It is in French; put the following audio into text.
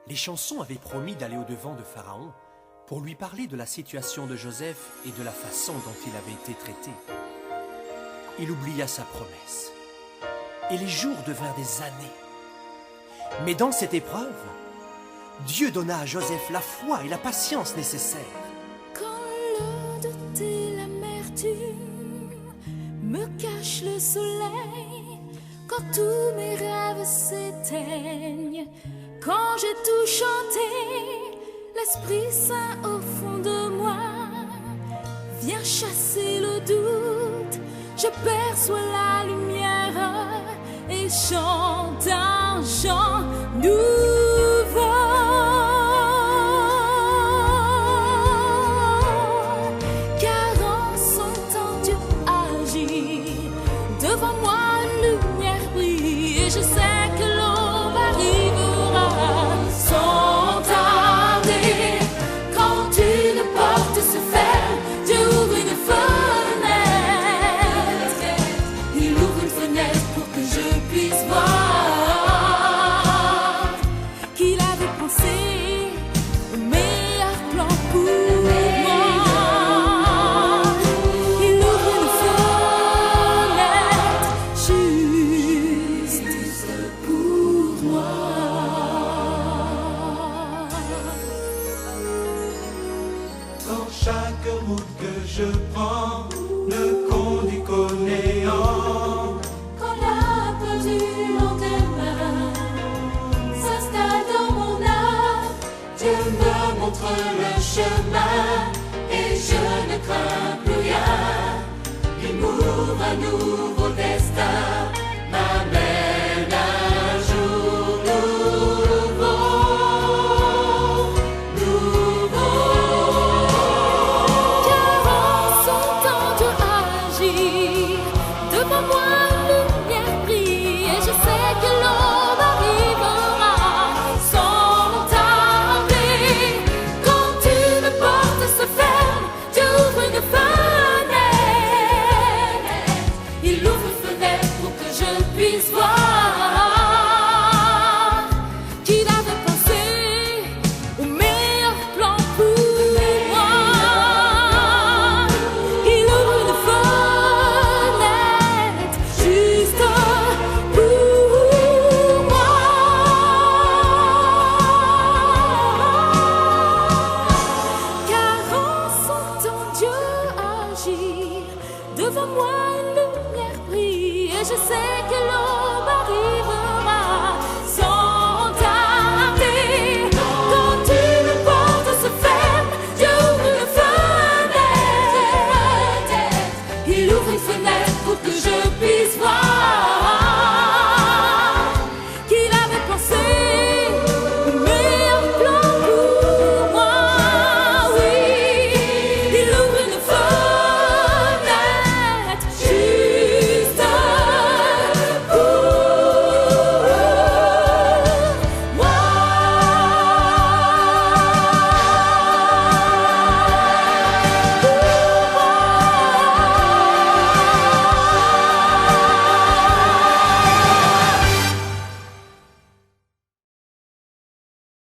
Les chansons avaient promis d'aller au-devant de Pharaon pour lui parler de la situation de Joseph et de la façon dont il avait été traité. Il oublia sa promesse, et les jours devinrent des années. Mais dans cette épreuve, Dieu donna à Joseph la foi et la patience nécessaires. Quand le doute et l'amertume me cachent le soleil, quand tous mes rêves s'éteignent, quand j'ai tout chanté, l'Esprit Saint au fond de moi vient chasser le doute. Je perçois la lumière et chante un chant nouveau. Car en son temps Dieu agit, devant moi une lumière brille, et je sais que l'aube arrivera sans tarder. Quand une porte se ferme, Dieu ouvre une fenêtre. Il ouvre une fenêtre pour que je puisse voir qu'il avait pensé le meilleur plan pour moi. Il ouvre une fenêtre juste pour moi. Dans chaque route que je prends ne conduit qu'au néant. Quand la peur du lendemain s'installe dans mon âme, Dieu me montre le chemin et je ne crains plus rien. Il m'ouvre un nouveau destin, m'amène un jour nouveau, car en son temps Dieu agit, devant moi une lumière brille, et je sais que l'aube arrivera sans tarder. Quand une porte se ferme, Dieu ouvre une fenêtre. Il ouvre une fenêtre pour que je puisse voir qu'il avait pensé au meilleur plan pour moi. Il ouvre une fenêtre juste pour moi. Car en son temps Dieu agit, devant moi une lumière brille, et je sais que l'eau